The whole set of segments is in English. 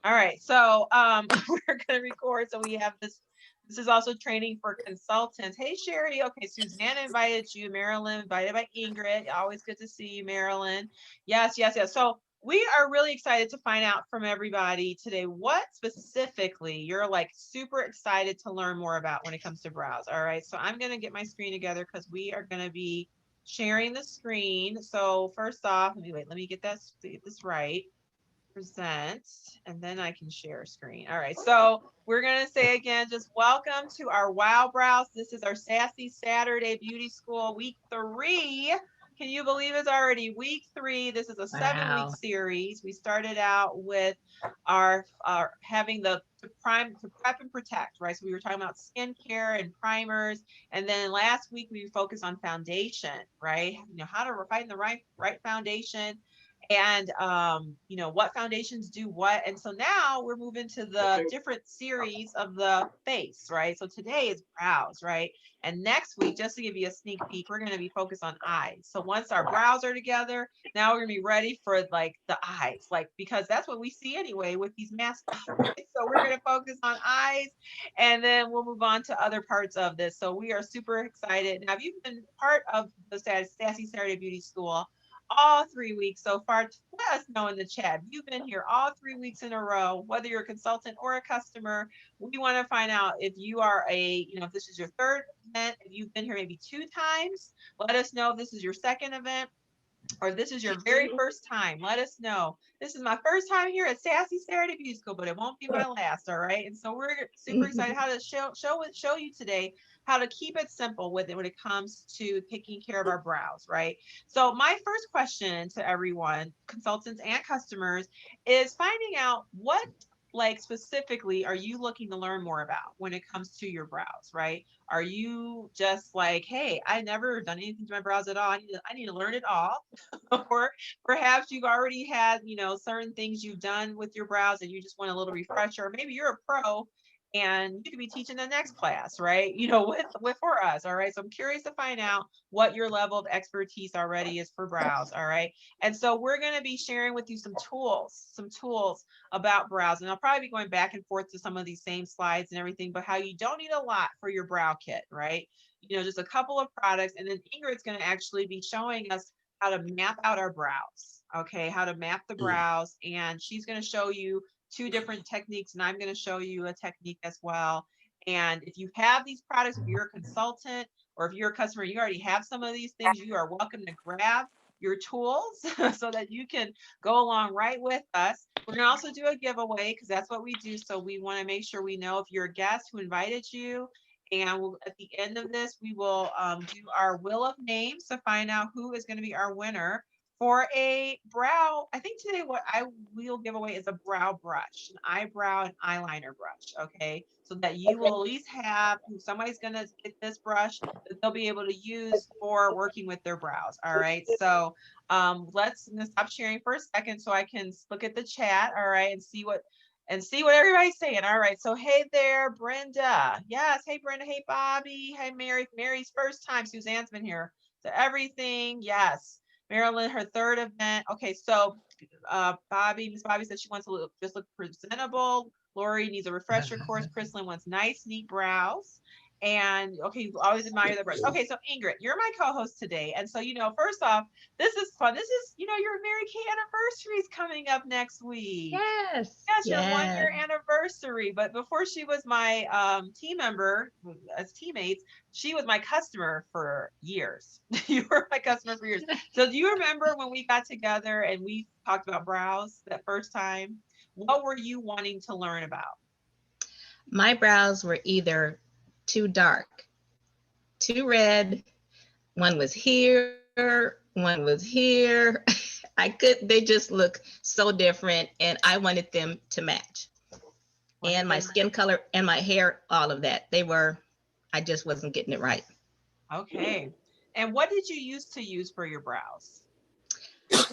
All right. So we're gonna record. So we have this. This is also training for consultants. Hey Sherry. Okay, Suzanne invited you. Marilyn invited by Ingrid. Always good to see you, Marilyn. Yes, yes, yes. So we are really excited to find out from everybody today what specifically you're like super excited to learn more about when it comes to browse. All right. So I'm gonna get my screen together because we are gonna be sharing the screen. So first off, let me get this right. Present, and then I can share screen. All right, so we're gonna say again, just welcome to our Wow Browse. This is our Sassy Saturday Beauty School week 3. Can you believe it's already week 3? This is a 7-week Wow. series. We started out with our having the to prep and protect, right? So we were talking about skincare and primers, and then last week we focused on foundation, right? You know how to find the right foundation, and what foundations do what. And so now we're moving to the different series of the face, right? So today is brows, right? And next week, just to give you a sneak peek, we're going to be focused on eyes. So once our brows are together, now we're going to be ready for like the eyes, like because that's what we see anyway with these masks. Right? So we're going to focus on eyes, and then we'll move on to other parts of this. So we are super excited. Now, if you've been part of the Sassy Saturday Beauty School all 3 weeks so far, let us know in the chat. You've been here all 3 weeks in a row, whether you're a consultant or a customer. We want to find out if you are if this is your third event, if you've been here maybe 2 times, let us know if this is your second event or if this is your very first time. Let us know. This is my first time here at Sassy Saturday Beauty School, but it won't be my last. All right. And so we're super excited how to show you today how to keep it simple with it when it comes to taking care of our brows, right? So my first question to everyone, consultants and customers, is finding out what like specifically are you looking to learn more about when it comes to your brows, right? Are you just like, hey, I never done anything to my brows at all. I need to learn it all. Or perhaps you've already had, certain things you've done with your brows and you just want a little refresher. Or maybe you're a pro and you could be teaching the next class, right? With for us. All right. So I'm curious to find out what your level of expertise already is for brows. All right. And so we're going to be sharing with you some tools about brows. And I'll probably be going back and forth to some of these same slides and everything, but how you don't need a lot for your brow kit, right? Just a couple of products. And then Ingrid's going to actually be showing us how to map out our brows. Okay, how to map the brows. And she's going to show you two different techniques, and I'm going to show you a technique as well. And if you have these products, if you're a consultant or if you're a customer, you already have some of these things, you are welcome to grab your tools so that you can go along right with us. We're going to also do a giveaway because that's what we do. So we want to make sure we know if you're a guest who invited you, and at the end of this, we will do our wheel of names to find out who is going to be our winner for a brow. I think today what I will give away is a brow brush, an eyebrow and eyeliner brush. Okay. So that you will at least have, somebody's going to get this brush that they'll be able to use for working with their brows. All right. So I'm gonna stop sharing for a second so I can look at the chat. All right. And see what everybody's saying. All right. So, hey there, Brenda. Yes. Hey, Brenda. Hey, Bobby. Hey, Mary. Mary's first time. Suzanne's been here. So, everything. Yes. Marilyn, her third event. Okay. So, Miss Bobby said she wants to just look presentable. Lori needs a refresher course. Chrislyn wants nice, neat brows. And okay, you always admire the brush. Okay, so Ingrid, you're my co-host today. And so, first off, this is fun. This is, your Mary Kay anniversary is coming up next week. Yes. Yes, your 1 year Yes. anniversary. But before she was my team member as teammates, she was my customer for years. You were my customer for years. So do you remember when we got together and we talked about brows that first time? What were you wanting to learn about? My brows were either too dark, too red. One was here, one was here. They just look so different, and I wanted them to match. And Wanted my them. skin color and my hair, all of that. I just wasn't getting it right. Okay. And what did you use for your brows?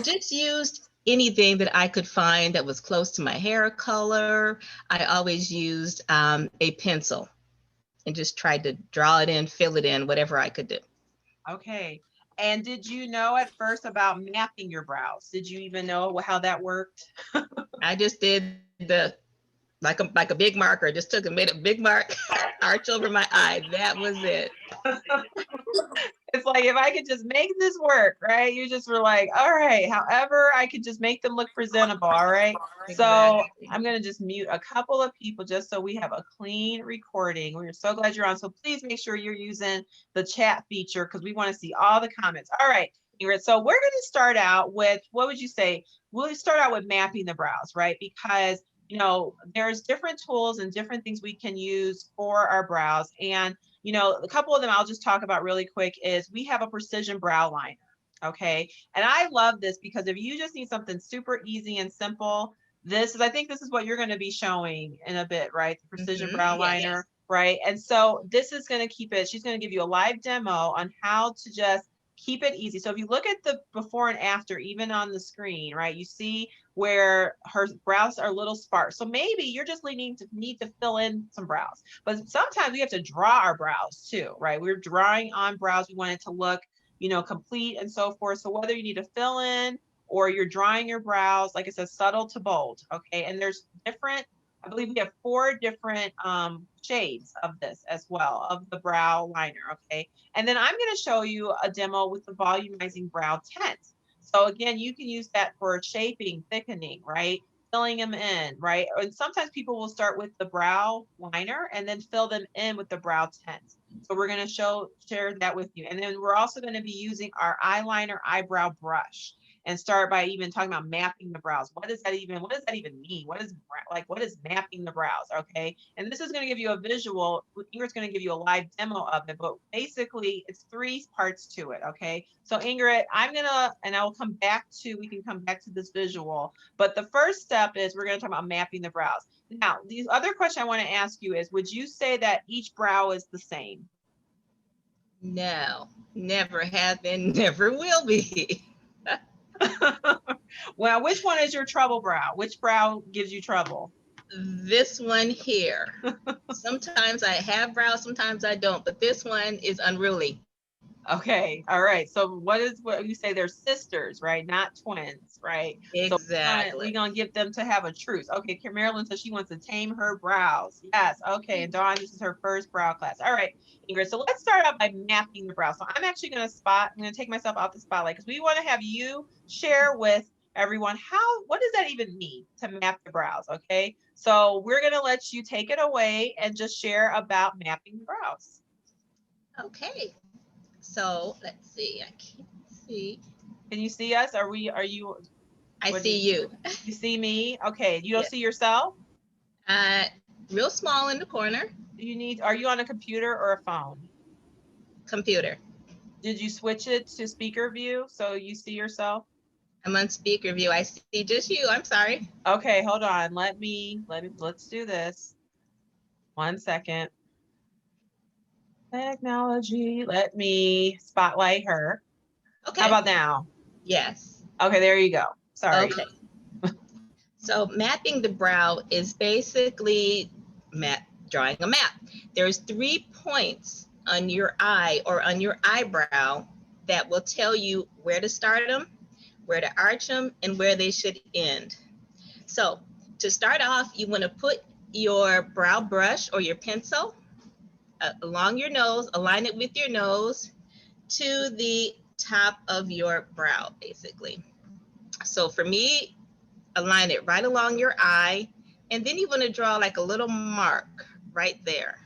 Just used anything that I could find that was close to my hair color. I always used a pencil and just tried to draw it in, fill it in, whatever I could do. Okay. And did you know at first about mapping your brows? Did you even know how that worked? I just did the like a big marker, just took and made a big mark, arch over my eye. That was it. It's like, if I could just make this work, right? You just were like, all right, however, I could just make them look presentable. All right. So Exactly. I'm going to just mute a couple of people just so we have a clean recording. We're so glad you're on. So please make sure you're using the chat feature because we want to see all the comments. All right, Ingrid. So we're going to start out with, what would you say? We'll start out with mapping the brows, right? Because there's different tools and different things we can use for our brows. And a couple of them I'll just talk about really quick is we have a precision brow liner. Okay. And I love this because if you just need something super easy and simple, I think this is what you're going to be showing in a bit, right? The precision brow Yes. liner, right? And so this is going to she's going to give you a live demo on how to just keep it easy. So if you look at the before and after, even on the screen, right, you see where her brows are a little sparse. So maybe you're just need to fill in some brows. But sometimes we have to draw our brows too, right? We're drawing on brows. We want it to look, complete and so forth. So whether you need to fill in or you're drawing your brows, like it says, subtle to bold. Okay. And there's different, I believe we have 4 different shades of this as well, of the brow liner. Okay. And then I'm going to show you a demo with the volumizing brow tint. So again, you can use that for shaping, thickening, right? Filling them in, right? And sometimes people will start with the brow liner and then fill them in with the brow tint. So we're going to share that with you. And then we're also going to be using our eyeliner eyebrow brush and start by even talking about mapping the brows. What does that even mean? What is mapping the brows? Okay. And this is going to give you a visual. Ingrid's going to give you a live demo of it, but basically it's 3 parts to it. Okay. So Ingrid, we can come back to this visual, but the first step is we're going to talk about mapping the brows. Now, the other question I want to ask you is, would you say that each brow is the same? No, never have been, never will be. Well, which one is your trouble brow? Which brow gives you trouble? This one here. Sometimes I have brows, sometimes I don't, but this one is unruly. Okay. All right. So what you say? They're sisters, right? Not twins, right? So we're Exactly. gonna get them to have a truce. Okay. Marilyn says she wants to tame her brows. Yes. Okay. And Dawn, this is her first brow class. All right, Ingrid. So let's start out by mapping the brow. So I'm actually I'm gonna take myself out the spotlight because we want to have you share with everyone what does that even mean to map the brows? Okay. So we're gonna let you take it away and just share about mapping the brows. Okay. So let's see. I can't see. Can you see us? Are you? I see you. You see me? Okay. You don't Yes. see yourself? Uh, Real small in the corner. Are you on a computer or a phone? Computer. Did you switch it to speaker view so you see yourself? I'm on speaker view. I see just you. I'm sorry. Okay, hold on. Let's do this. 1 second. Technology. Let me spotlight her. Okay. How about now? Yes. Okay, there you go. Sorry. Okay. So mapping the brow is basically drawing a map. There's 3 points on your eye or on your eyebrow that will tell you where to start them, where to arch them, and where they should end. So to start off, you want to put your brow brush or your pencil along your nose, align it with your nose to the top of your brow, basically. So for me, align it right along your eye, and then you want to draw like a little mark right there.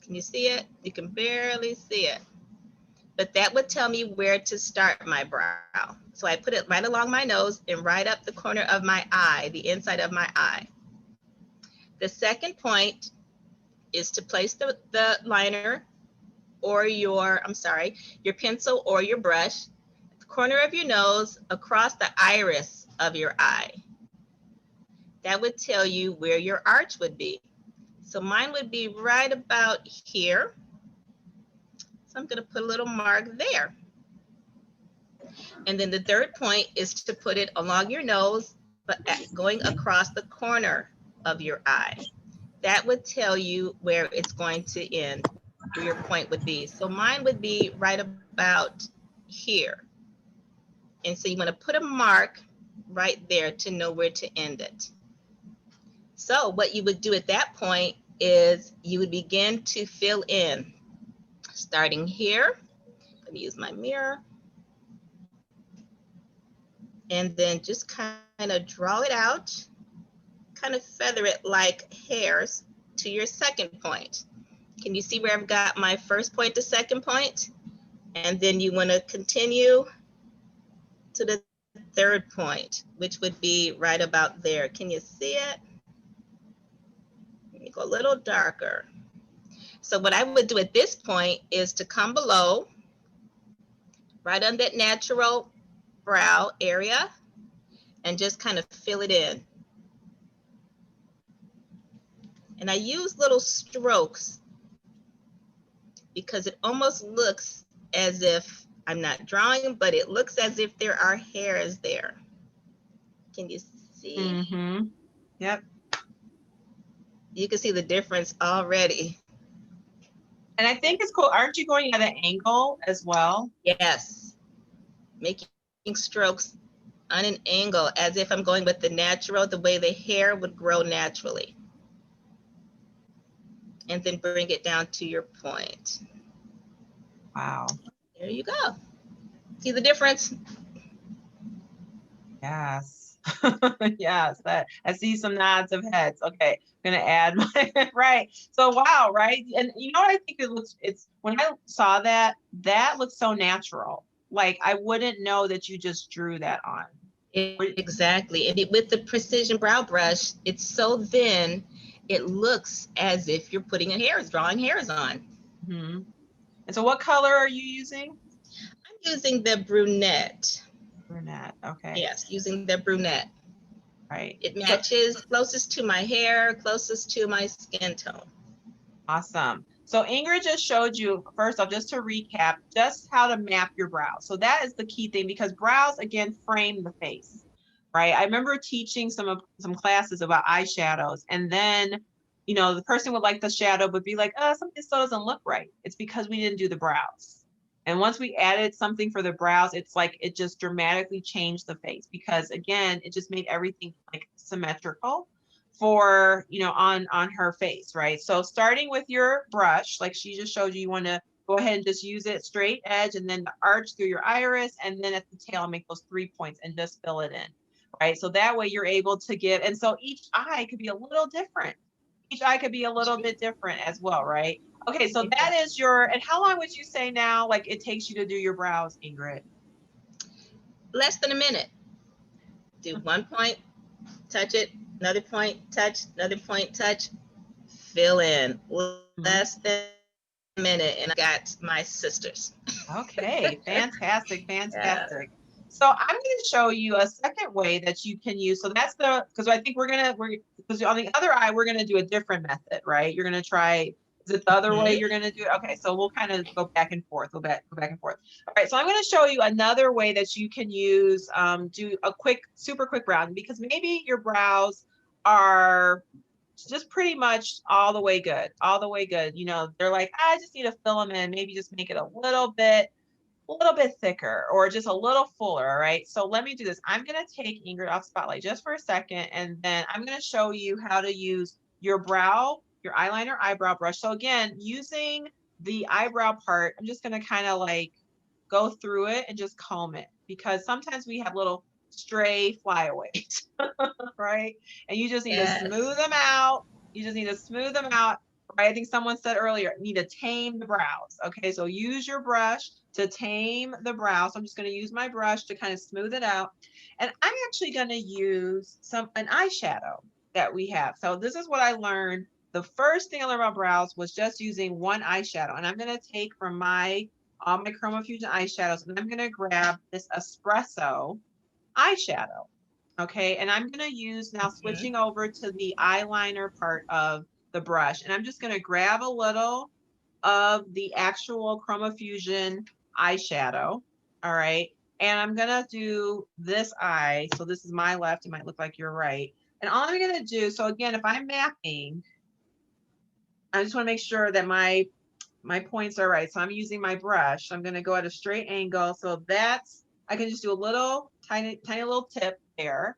Can you see it? You can barely see it, but that would tell me where to start my brow. So I put it right along my nose and right up the corner of my eye, the inside of my eye. The second point is to place the liner or your pencil or your brush at the corner of your nose across the iris of your eye. That would tell you where your arch would be. So mine would be right about here. So I'm going to put a little mark there. And then the third point is to put it along your nose, but going across the corner of your eye. That would tell you where it's going to end, where your point would be. So mine would be right about here. And so you want to put a mark right there to know where to end it. So what you would do at that point is you would begin to fill in, starting here. Let me use my mirror. And then just kind of draw it out, kind of feather it like hairs to your second point. Can you see where I've got my first point to second point? And then you want to continue to the third point, which would be right about there. Can you see it? Let me go a little darker. So what I would do at this point is to come below, right on that natural brow area, and just kind of fill it in. And I use little strokes because it almost looks as if I'm not drawing, but it looks as if there are hairs there. Can you see? Mm-hmm. Yep. You can see the difference already. And I think it's cool. Aren't you going at an angle as well? Yes, making strokes on an angle as if I'm going with the natural, the way the hair would grow naturally. And then bring it down to your point. Wow. There you go. See the difference? Yes. Yes. That I see some nods of heads. Okay. I'm gonna add my right. So wow, right? And you know what I think it's when I saw that, that looks so natural. Like I wouldn't know that you just drew that on. Exactly. And with the precision brow brush, it's so thin, it looks as if you're putting drawing hairs on. Mm-hmm. And so what color are you using? I'm using the brunette. Brunette. Okay. Yes, using the brunette. Right. It So matches closest to my hair, closest to my skin tone. awesome. So Ingrid just showed you, first off, just to recap, just how to map your brows. So that is the key thing because brows, again, frame the face, right? I remember teaching some classes about eyeshadows, and then, you know, the person would like the shadow, but be like, something still doesn't look right. It's because we didn't do the brows. And once we added something for the brows, it's like it just dramatically changed the face because, again, it just made everything like symmetrical for, you know, on her face, right? So starting with your brush, like she just showed you, you want to go ahead and just use it straight edge and then arch through your iris, and then at the tail make those 3 points and just fill it in, right? So that way you're able to give, and so each eye could be a little different. Each eye could be a little bit different as well, right? Okay, so that is your, and how long would you say now, like it takes you to do your brows, Ingrid? Less than a minute. Do one point, touch it, another point, touch, another point, touch, fill in. Less than a minute, and I got my sisters. Okay, fantastic, Yeah. fantastic. So I'm going to show you a second way that you can use. So that's because I think we're because on the other eye, we're going to do a different method, right? You're going to try, is it the other way you're going to do it? Okay, so we'll kind of go back and forth, go back and forth. All right, so I'm going to show you another way that you can use, do a super quick brow, because maybe your brows are just pretty much all the way good, all the way good. You know, they're like, I just need to fill them in, maybe just make it a little bit thicker or just a little fuller. All right. So let me do this. I'm going to take Ingrid off spotlight just for a second, and then I'm going to show you how to use your eyeliner eyebrow brush. So again, using the eyebrow part, I'm just going to kind of like go through it and just comb it, because sometimes we have little stray flyaways, right? And you just need to smooth them out. You just need to smooth them out. Right? I think someone said earlier, need to tame the brows. Okay, so use your brush to tame the brow. So I'm just going to use my brush to kind of smooth it out. And I'm actually going to use an eyeshadow that we have. So this is what I learned. The first thing I learned about brows was just using one eyeshadow. And I'm going to take from all my Chroma Fusion eyeshadows, and I'm going to grab this espresso eyeshadow. Okay, and I'm going to use now switching over to the eyeliner part of the brush, and I'm just going to grab a little of the actual Chroma Fusion eyeshadow. All right, and I'm going to do this eye. So this is my left. It might look like you're right. And all I'm going to do, so again, if I'm mapping, I just want to make sure that my points are right. So I'm using my brush. I'm going to go at a straight angle. So I can just do a little tiny little tip there,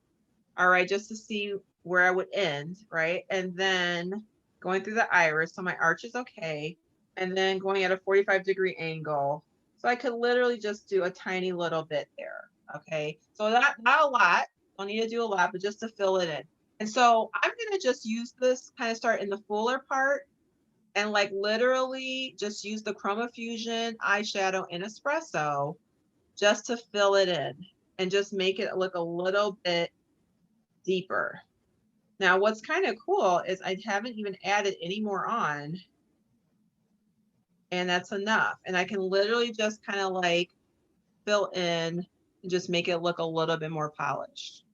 all right, just to see where I would end, right? And then going through the iris, so my arch is okay, and then going at a 45-degree angle. So I could literally just do a tiny little bit there, okay? So not a lot, don't need to do a lot, but just to fill it in. And so I'm gonna just use this, kind of start in the fuller part, and like literally just use the Chroma Fusion eyeshadow in espresso just to fill it in and just make it look a little bit deeper. Now, what's kind of cool is I haven't even added any more on, and that's enough. And I can literally just kind of like fill in and just make it look a little bit more polished,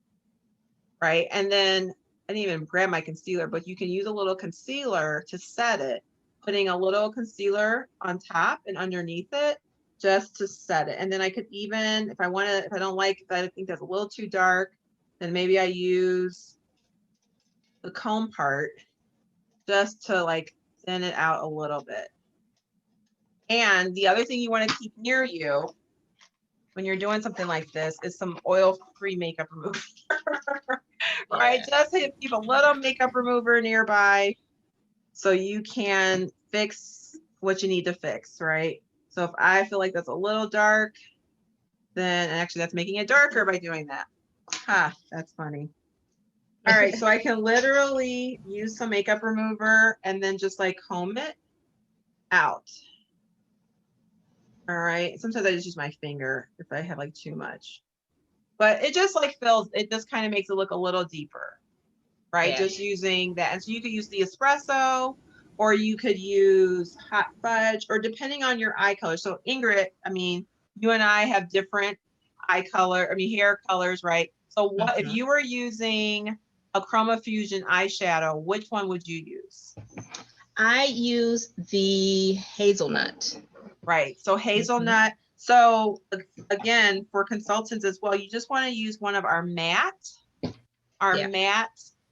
right? And then I didn't even grab my concealer, but you can use a little concealer to set it, putting a little concealer on top and underneath it just to set it. And then I could even, if I want to, if I don't like, if I think that's a little too dark, then maybe I use the comb part just to like thin it out a little bit. And the other thing you want to keep near you when you're doing something like this is some oil-free makeup remover, right? Yeah. Just to keep a little makeup remover nearby so you can fix what you need to fix, right? So if I feel like that's a little dark, then actually that's making it darker by doing that. Ha, that's funny. All right, so I can literally use some makeup remover and then just like comb it out. All right, sometimes I just use my finger if I have like too much, but it just like fills, it just kind of makes it look a little deeper, right? Yeah. Just using that. And so you could use the espresso or you could use hot fudge or depending on your eye color. So Ingrid, I mean, you and I have different eye color, I mean, hair colors, right? So what, if you were using a Chroma Fusion eyeshadow, which one would you use? I use the hazelnut. Right. So hazelnut. So again, for consultants as well, you just want to use one of our matte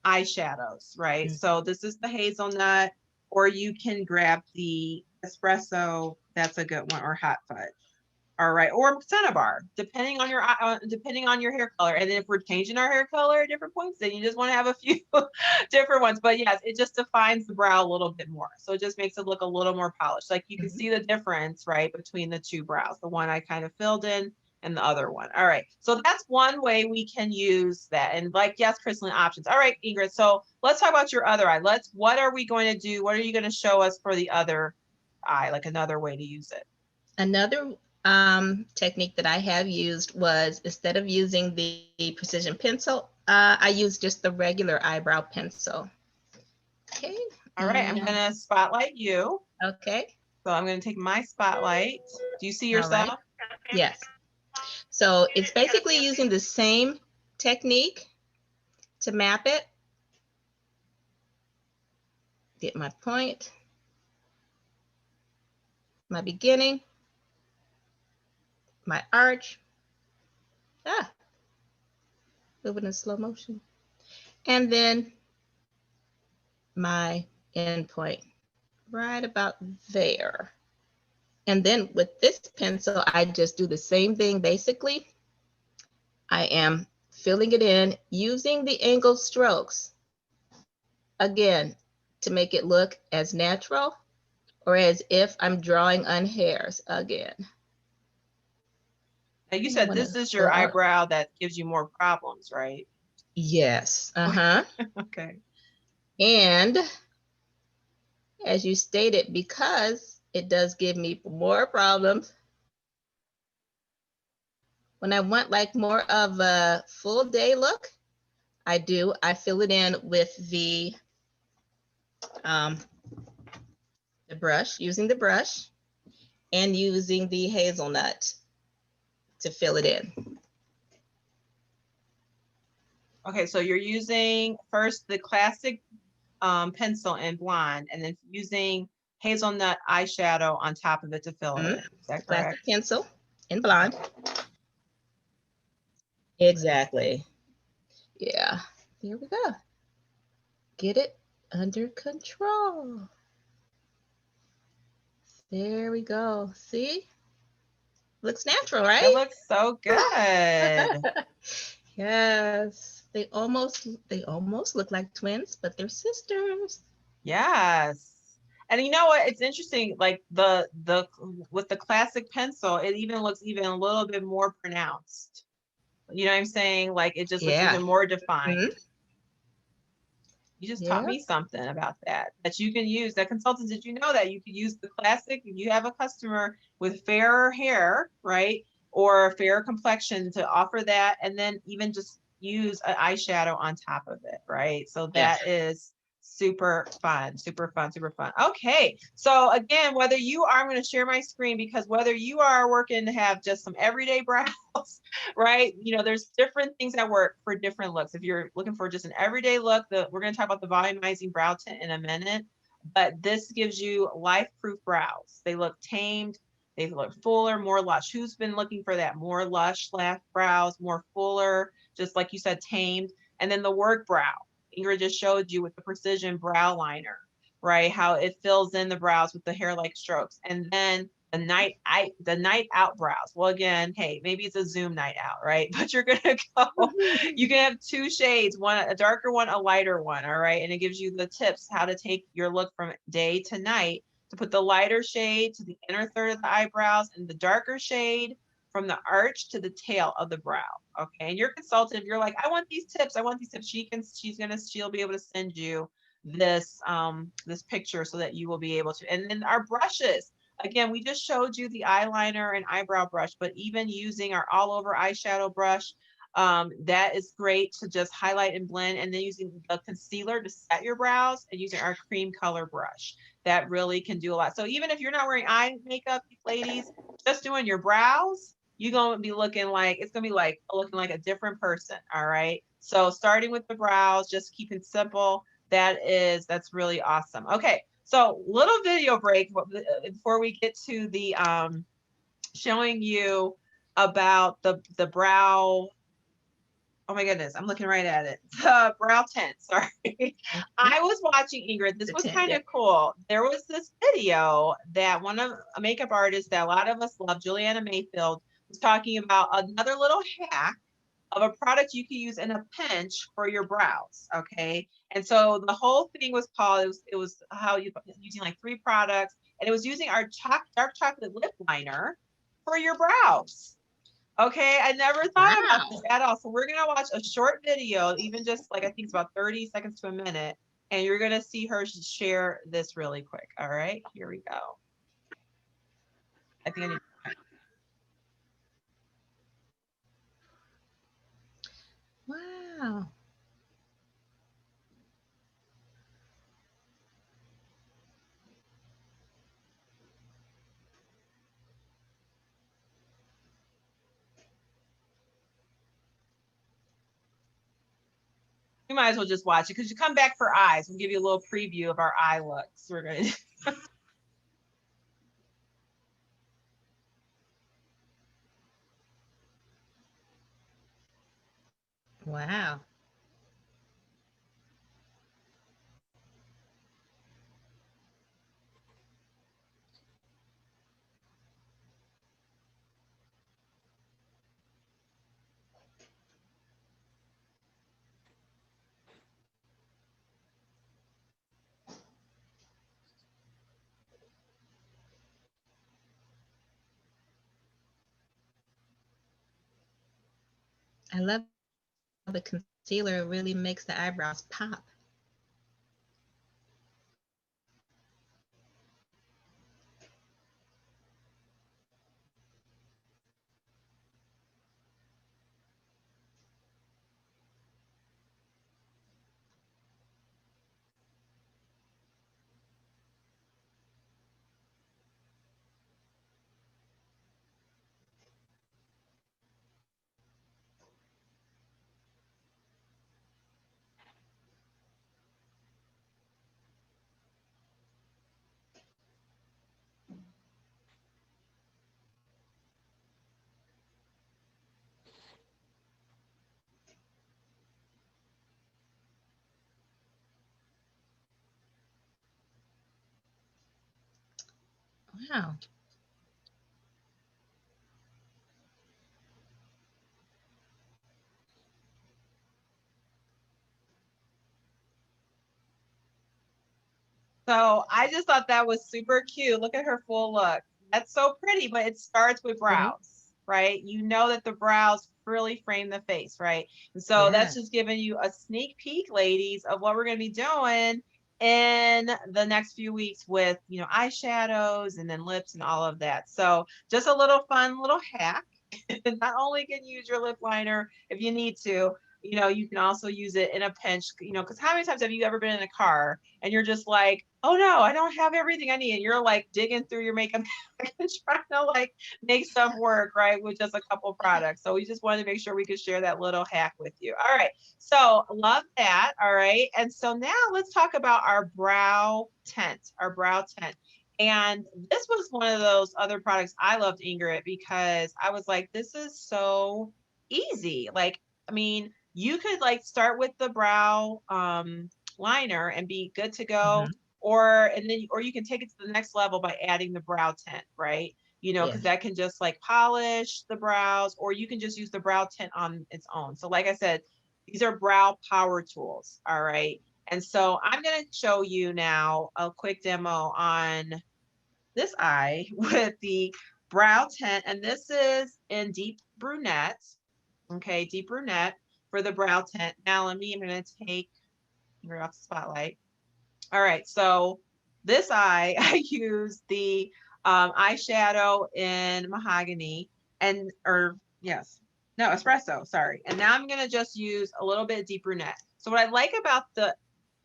eyeshadows, right? So this is the hazelnut, or you can grab the espresso. That's a good one, or hot fudge. All right, or Cinnabar, depending on your hair color. And then if we're changing our hair color at different points, then you just want to have a few different ones. But yes, it just defines the brow a little bit more. So it just makes it look a little more polished. Like you can see the difference, right, between the two brows, the one I kind of filled in and the other one. All right, so that's one way we can use that. And like, yes, crystalline options. All right, Ingrid, so let's talk about your other eye. What are we going to do? What are you going to show us for the other eye, like another way to use it? Another technique that I have used was instead of using the precision pencil, I used just the regular eyebrow pencil. Okay. All right, I'm gonna spotlight you. Okay. So I'm gonna take my spotlight. Do you see All right. yourself? Yes. So it's basically using the same technique to map it. Get my point, my beginning, my arch. Moving in slow motion. And then my end point right about there. And then with this pencil, I just do the same thing basically. I am filling it in using the angled strokes. Again, to make it look as natural or as if I'm drawing on hairs again. Now you said this is your eyebrow that gives you more problems, right? Yes. Okay. And as you stated, because it does give me more problems, when I want like more of a full day look, I fill it in with the brush, using the brush and using the hazelnut to fill it in. Okay, so you're using first the classic pencil in blonde and then using hazelnut eyeshadow on top of it to fill it in. Is that correct? Classic pencil in blonde. Exactly. Yeah. Here we go. Get it under control. There we go. See? Looks natural, right? It looks so good. Yes. They almost look like twins, but they're sisters. Yes. And you know what? It's interesting, like the with the classic pencil, it even looks even a little bit more pronounced. You know what I'm saying? Like it just looks Yeah. even more Hmm. defined. You just taught Yeah. me something about that you can use. That consultants, did you know that you could use the classic if you have a customer with fairer hair, right? Or fair complexion to offer that, and then even just use an eyeshadow on top of it, right? So Yeah. that is super fun, super fun, super fun. Okay. So again, whether you are, I'm going to share my screen because whether you are working to have just some everyday brows, right? You know, there's different things that work for different looks. If you're looking for just an everyday look, we're going to talk about the volumizing brow tint in a minute, but this gives you life-proof brows. They look tamed, they look fuller, more lush. Who's been looking for that? More lush lash brows, more fuller, just like you said, tamed. And then the work brow. Ingrid just showed you with the precision brow liner, right? How it fills in the brows with the hair-like strokes. And then the night out brows. Well, again, hey, maybe it's a Zoom night out, right? But you're gonna go, you can have two shades, one a darker one, a lighter one, all right? And it gives you the tips how to take your look from day to night to put the lighter shade to the inner third of the eyebrows and the darker shade from the arch to the tail of the brow. Okay. And your consultant, if you're like, I want these tips, she'll be able to send you this picture so that you will be able to. And then our brushes. Again, we just showed you the eyeliner and eyebrow brush, but even using our all over eyeshadow brush, that is great to just highlight and blend, and then using the concealer to set your brows and using our cream color brush. That really can do a lot. So even if you're not wearing eye makeup, ladies, just doing your brows, you're gonna be looking like it's gonna be like looking like a different person. All right. So starting with the brows, just keep it simple. That's really awesome. Okay. So little video break before we get to the showing you about the brow. Oh my goodness, I'm looking right at it. The brow tint. Sorry. I was watching Ingrid. This The was tent. kind Yeah. of cool. There was this video that one of a makeup artist that a lot of us love, Juliana Mayfield, was talking about another little hack of a product you can use in a pinch for your brows. Okay. And so the whole thing was called, it was how you using like 3 products, and it was using our dark chocolate lip liner for your brows. Okay, I never thought about this Wow. at all. So we're gonna watch a short video, even just like I think it's about 30 seconds to a minute, and you're gonna see her share this really quick. All right, here we go. I think I need. Wow. We might as well just watch it because you come back for eyes. We'll give you a little preview of our eye looks. We're gonna. Wow. I love the concealer. It really makes the eyebrows pop. Wow. So I just thought that was super cute. Look at her full look. That's so pretty, but it starts with Mhm. brows, right? You know that the brows really frame the face, right? And so that's Yeah. just giving you a sneak peek, ladies, of what we're going to be doing in the next few weeks with, eyeshadows and then lips and all of that. So just a little fun little hack. Not only can you use your lip liner if you need to, you can also use it in a pinch, because how many times have you ever been in a car and you're just like, oh no, I don't have everything I need. And you're like digging through your makeup bag and trying to like make stuff work, right? With just a couple products. So we just wanted to make sure we could share that little hack with you. All right. So love that. All right. And so now let's talk about our brow tint. And this was one of those other products I loved, Ingrid, because I was like, this is so easy. Like, I mean, you could like start with the brow liner and be good to go, Hmm. or you can take it to the next level by adding the brow tint, right? Yeah. Because that can just like polish the brows, or you can just use the brow tint on its own. So like I said, these are brow power tools, all right? And so I'm going to show you now a quick demo on this eye with the brow tint, and this is in deep brunette. Okay, deep brunette for the brow tint. Now I'm going to take her off the spotlight. All right, so this eye, I use the eyeshadow in mahogany or yes, no, espresso, sorry. And now I'm gonna just use a little bit of deep brunette. So what I like about the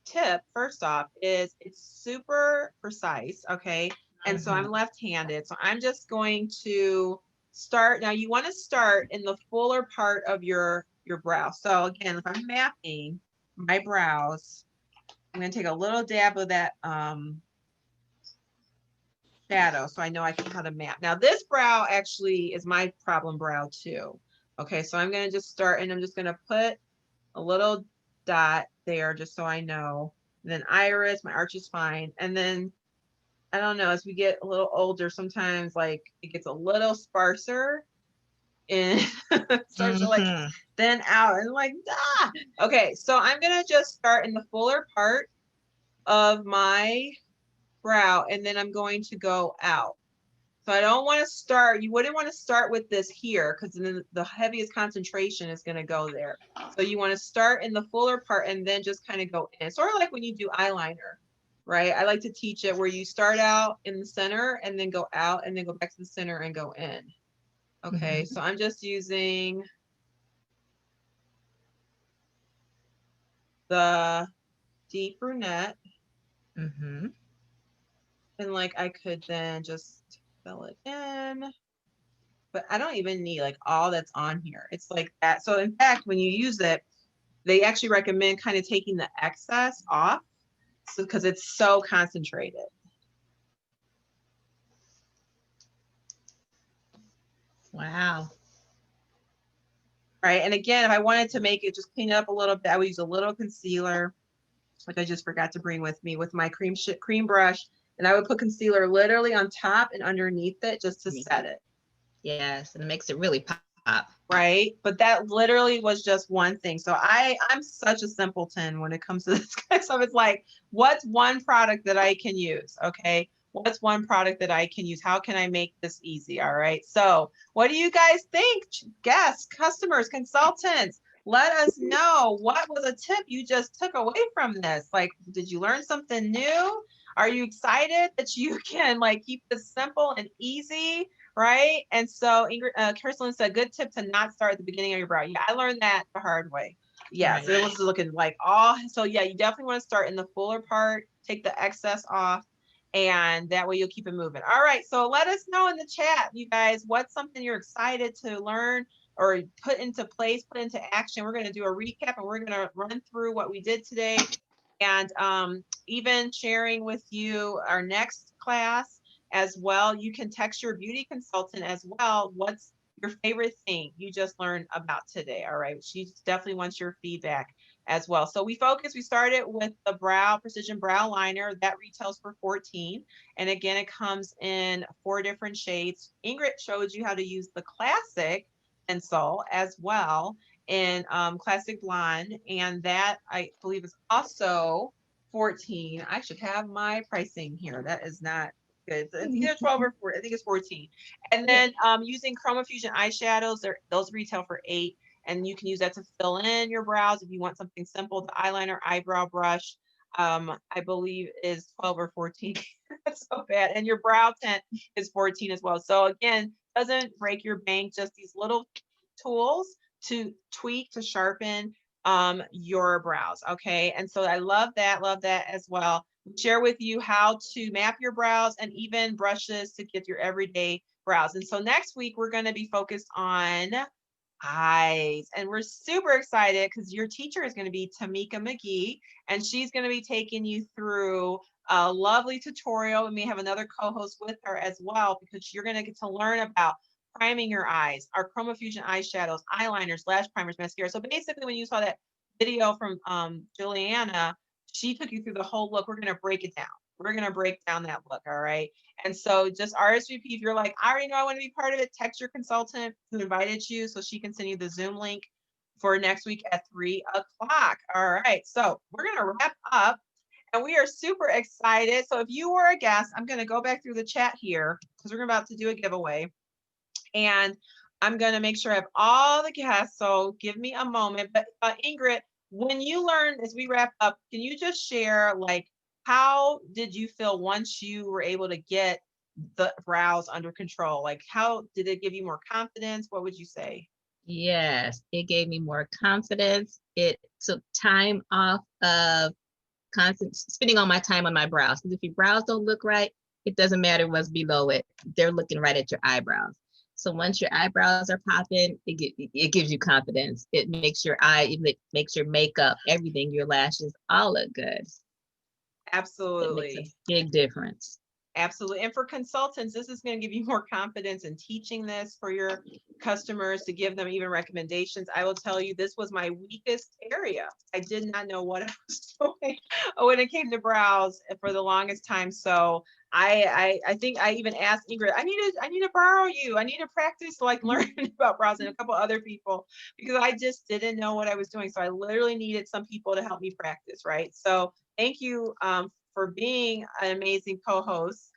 tip, first off, is it's super precise, okay? And so I'm Hmm. left-handed. So I'm just going to start. Now you want to start in the fuller part of your brow. So again, if I'm mapping my brows, I'm going to take a little dab of that shadow so I know I can how to map. Now this brow actually is my problem brow too. Okay, so I'm going to just start and I'm just going to put a little dot there just so I know. And then iris, my arch is fine. And then I don't know, as we get a little older, sometimes like it gets a little sparser and starts to like Hmm. thin out and like, ah. Okay, so I'm gonna just start in the fuller part of my brow and then I'm going to go out. So I don't want to start, you wouldn't want to start with this here because then the heaviest concentration is going to go there. So you want to start in the fuller part and then just kind of go in. Sort of like when you do eyeliner, right? I like to teach it where you start out in the center and then go out and then go back to the center and go in. Okay, Hmm. so I'm just using the deep brunette Hmm. and like I could then just fill it in. But I don't even need like all that's on here. It's like that. So in fact, when you use it, they actually recommend kind of taking the excess off so because it's so concentrated. Wow. Right. And again, if I wanted to make it just clean it up a little bit, I would use a little concealer, which I just forgot to bring with me with my cream brush. And I would put concealer literally on top and underneath it just to set it. Yes, and it makes it really pop. Right. But that literally was just one thing. So I'm such a simpleton when it comes to this kind of stuff. It's like, what's one product that I can use? Okay. What's one product that I can use? How can I make this easy? All right. So what do you guys think? Guests, customers, consultants, let us know what was a tip you just took away from this. Like, did you learn something new? Are you excited that you can like keep this simple and easy? Right. And so Ingrid, Kirsten said, good tip to not start at the beginning of your brow. Yeah, I learned that the hard way. Yes, Right. it was looking like all. So yeah, you definitely want to start in the fuller part, take the excess off, and that way you'll keep it moving. All right. So let us know in the chat, you guys, what's something you're excited to learn or put into place, put into action. We're going to do a recap and we're going to run through what we did today and even sharing with you our next class as well. You can text your beauty consultant as well. What's your favorite thing you just learned about today? All right. She definitely wants your feedback as well. So we started with the precision brow liner that retails for 14. And again, it comes in 4 different shades. Ingrid showed you how to use the classic pencil as well in classic blonde. And that I believe is also 14. I should have my pricing here. That is not good. It's either 12 or 4. I think it's 14. And Yeah. then using Chroma Fusion eyeshadows, those retail for 8. And you can use that to fill in your brows if you want something simple. The eyeliner eyebrow brush, I believe is 12 or 14. That's so bad. And your brow tint is 14 as well. So again, doesn't break your bank, just these little tools to tweak, to sharpen your brows. Okay. And so I love that as well. Share with you how to map your brows and even brushes to get your everyday brows. And so next week, we're going to be focused on eyes. And we're super excited because your teacher is going to be Tamika McGee, and she's going to be taking you through a lovely tutorial. We may have another co-host with her as well, because you're going to get to learn about priming your eyes, our Chroma Fusion eyeshadows, eyeliners, lash primers, mascara. So basically, when you saw that video from Juliana, she took you through the whole look. We're going to break it down. We're going to break down that look. All right. And so just RSVP, if you're like, I already know I want to be part of it, text your consultant who invited you so she can send you the Zoom link for next week at 3 o'clock. All right. So we're going to wrap up, and we are super excited. So if you were a guest, I'm going to go back through the chat here because we're about to do a giveaway. And I'm going to make sure I have all the guests. So give me a moment. But Ingrid, when you learn, as we wrap up, can you just share, like, how did you feel once you were able to get the brows under control? Like, how did it give you more confidence? What would you say? Yes, it gave me more confidence. It took time off of constant spending all my time on my brows. Because if your brows don't look right, it doesn't matter what's below it. They're looking right at your eyebrows. So once your eyebrows are popping, it gives you confidence. It makes your it makes your makeup, everything, your lashes, all look good. It makes a Absolutely. big difference. Absolutely. And for consultants, this is going to give you more confidence in teaching this for your customers, to give them even recommendations. I will tell you, this was my weakest area. I did not know what I was doing when it came to brows for the longest time. So I think I even asked Ingrid, I need to borrow you. I need to practice, like, learning about brows, and a couple other people, because I just didn't know what I was doing. So I literally needed some people to help me practice, right? So thank you for being an amazing co-host,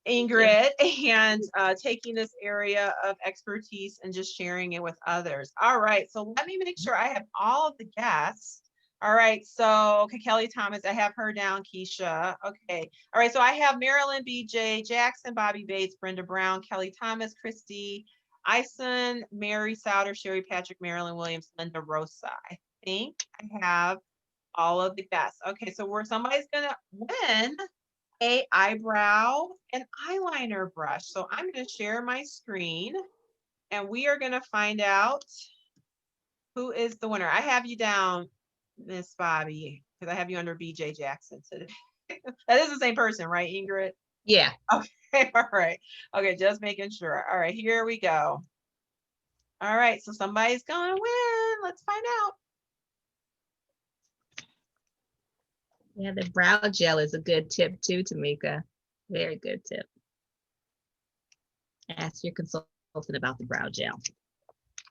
Thank you. Ingrid, and taking this area of expertise and just sharing it with others. All right, so let me make sure I have all of the guests. All right, so okay, Kelly Thomas, I have her down. Keisha, okay. All right, so I have Marilyn, BJ, Jackson, Bobby Bates, Brenda Brown, Kelly Thomas, Christy, Ison, Mary Souter, Sherry Patrick, Marilyn Williams, Linda Rosa. I think I have all of the guests. Okay, so somebody's gonna win a eyebrow and eyeliner brush. So I'm gonna share my screen, and we are gonna find out who is the winner. I have you down, Miss Bobby, because I have you under BJ Jackson today. That is the same person, right, Ingrid? Yeah. Okay, all right. Okay, just making sure. All right, here we go. All right, so somebody's gonna win. Let's find out. Yeah, the brow gel is a good tip too, Tamika. Very good tip. Ask your consultant about the brow gel.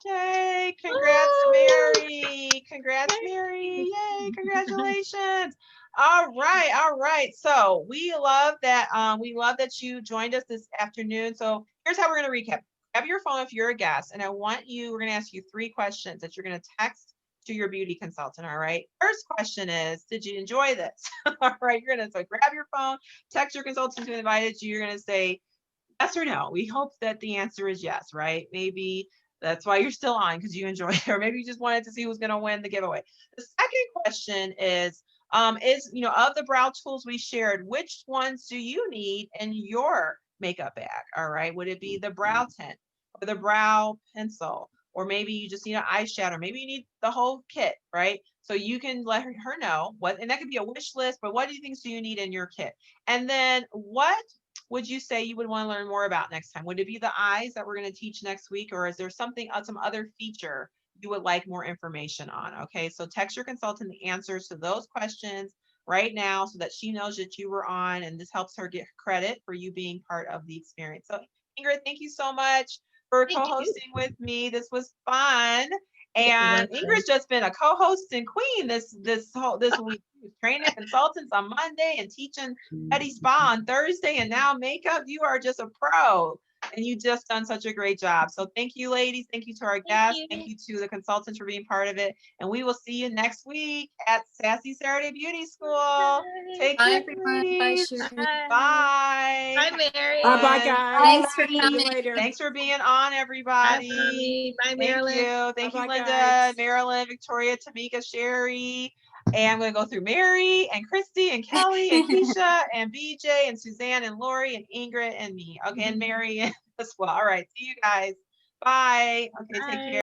Yay, congrats, Woo! Mary. Congrats, Mary. Yay, congratulations. All right, all right. So we love that. We love that you joined us this afternoon. So here's how we're going to recap. Grab your phone if you're a guest, and we're going to ask you 3 questions that you're going to text to your beauty consultant. All right. First question is, did you enjoy this? All right. You're going to grab your phone, text your consultant who invited you. You're going to say yes or no. We hope that the answer is yes, right? Maybe that's why you're still on, because you enjoy it, or maybe you just wanted to see who's going to win the giveaway. The second question is, of the brow tools we shared, which ones do you need in your makeup bag? All right. Would it be the brow tint or the brow pencil? Or maybe you just need an eyeshadow. Maybe you need the whole kit, right? So you can let her know what, and that could be a wish list, but what do you think do you need in your kit? And then what would you say you would want to learn more about next time? Would it be the eyes that we're going to teach next week, or is there something else, some other feature you would like more information on? Okay, so text your consultant the answers to those questions right now so that she knows that you were on, and this helps her get credit for you being part of the experience. So Ingrid, thank you so much for Thank you. co-hosting with me. This was fun. And Welcome. Ingrid's just been a co-host and queen this week. Training consultants on Monday and teaching Petty Spa on Thursday, and now makeup. You are just a pro, and you just done such a great job. So thank you, ladies. Thank you to our guests. Thank you to the consultants for being part of it. And we will see you next week at Sassy Saturday Beauty School. Take Bye, care, everyone. Bye, ladies. Sherry. Bye. Bye, Mary. Bye, Good. guys. Thanks for See you coming. later. Thanks for being on, Bye, everybody. Mommy. Bye, Thank Marilyn. you. Thank you, Bye-bye, Linda, guys. Marilyn, Victoria, Tamika, Sherry. And I'm going to go through Mary and Christy and Kelly and Keisha and BJ and Suzanne and Lori and Ingrid and me. Okay, and Mary as well. All right. See you guys. Bye. Okay, take care.